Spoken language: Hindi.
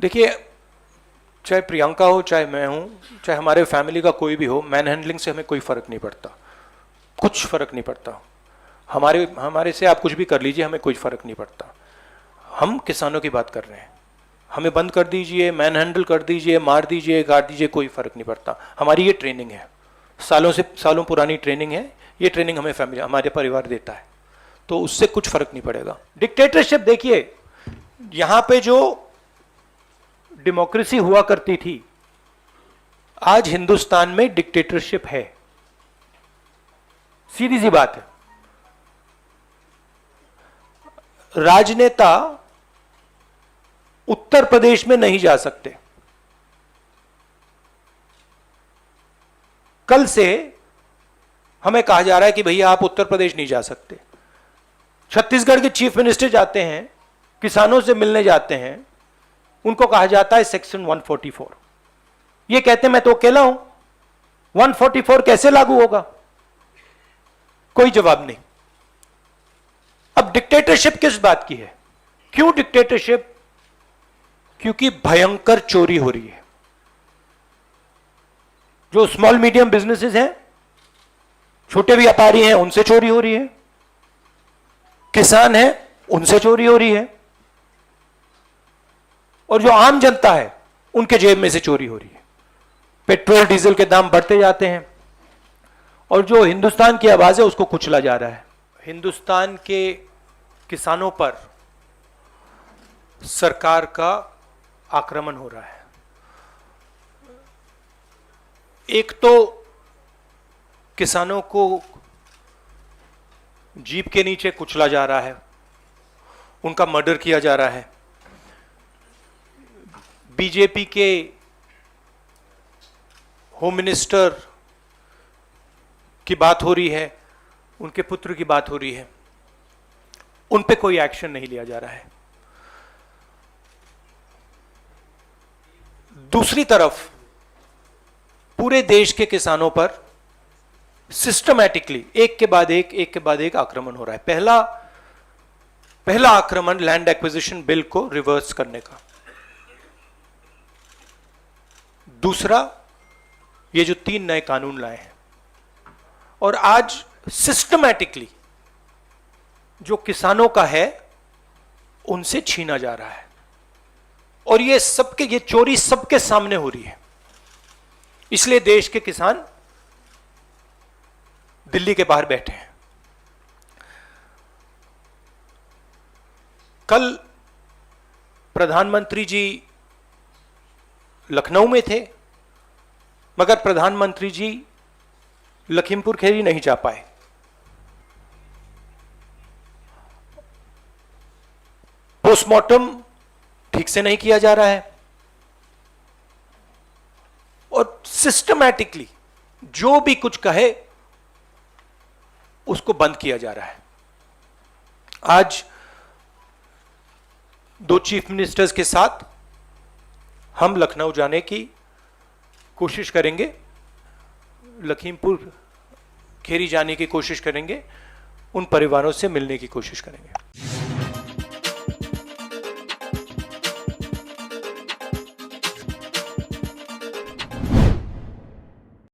देखिए, चाहे प्रियंका हो, चाहे मैं हूं, चाहे हमारे फैमिली का कोई भी हो, मैन हैंडलिंग से हमें कोई फर्क नहीं पड़ता, कुछ फर्क नहीं पड़ता। हमारे से आप कुछ भी कर लीजिए, हमें कोई फर्क नहीं पड़ता। हम किसानों की बात कर रहे हैं। हमें बंद कर दीजिए, मैन हैंडल कर दीजिए, मार दीजिए, काट दीजिए, कोई फर्क नहीं पड़ता। हमारी ये ट्रेनिंग है, सालों पुरानी ट्रेनिंग है। ये ट्रेनिंग हमें फैमिली, हमारे परिवार देता है, तो उससे कुछ फर्क नहीं पड़ेगा। डिक्टेटरशिप देखिए, यहां पे जो डेमोक्रेसी हुआ करती थी, आज हिंदुस्तान में डिक्टेटरशिप है। सीधी सी बात है। राजनेता उत्तर प्रदेश में नहीं जा सकते। कल से हमें कहा जा रहा है कि भैया आप उत्तर प्रदेश नहीं जा सकते। छत्तीसगढ़ के चीफ मिनिस्टर जाते हैं, किसानों से मिलने जाते हैं, उनको कहा जाता है सेक्शन 144। ये कहते हैं मैं तो अकेला हूं, 144 कैसे लागू होगा? कोई जवाब नहीं। अब डिक्टेटरशिप किस बात की है? क्यों डिक्टेटरशिप? क्योंकि भयंकर चोरी हो रही है। जो स्मॉल मीडियम बिजनेसेस हैं, छोटे व्यापारी हैं, उनसे चोरी हो रही है। किसान हैं, उनसे चोरी हो रही है। और जो आम जनता है, उनके जेब में से चोरी हो रही है। पेट्रोल डीजल के दाम बढ़ते जाते हैं और जो हिंदुस्तान की आवाज है उसको कुचला जा रहा है। हिंदुस्तान के किसानों पर सरकार का आक्रमण हो रहा है। एक तो किसानों को जीप के नीचे कुचला जा रहा है, उनका मर्डर किया जा रहा है। बीजेपी के होम मिनिस्टर की बात हो रही है, उनके पुत्र की बात हो रही है, उन पे कोई एक्शन नहीं लिया जा रहा है। दूसरी तरफ पूरे देश के किसानों पर सिस्टमैटिकली एक के बाद एक आक्रमण हो रहा है। पहला आक्रमण लैंड एक्विजिशन बिल को रिवर्स करने का। दूसरा, ये जो 3 नए कानून लाए हैं, और आज सिस्टमैटिकली जो किसानों का है उनसे छीना जा रहा है। और ये चोरी सबके सामने हो रही है। इसलिए देश के किसान दिल्ली के बाहर बैठे हैं। कल प्रधानमंत्री जी लखनऊ में थे, मगर प्रधानमंत्री जी लखीमपुर खीरी नहीं जा पाए। पोस्टमार्टम ठीक से नहीं किया जा रहा है और सिस्टमैटिकली जो भी कुछ कहे उसको बंद किया जा रहा है। आज 2 चीफ मिनिस्टर्स के साथ हम लखनऊ जाने की कोशिश करेंगे, लखीमपुर खीरी जाने की कोशिश करेंगे, उन परिवारों से मिलने की कोशिश करेंगे।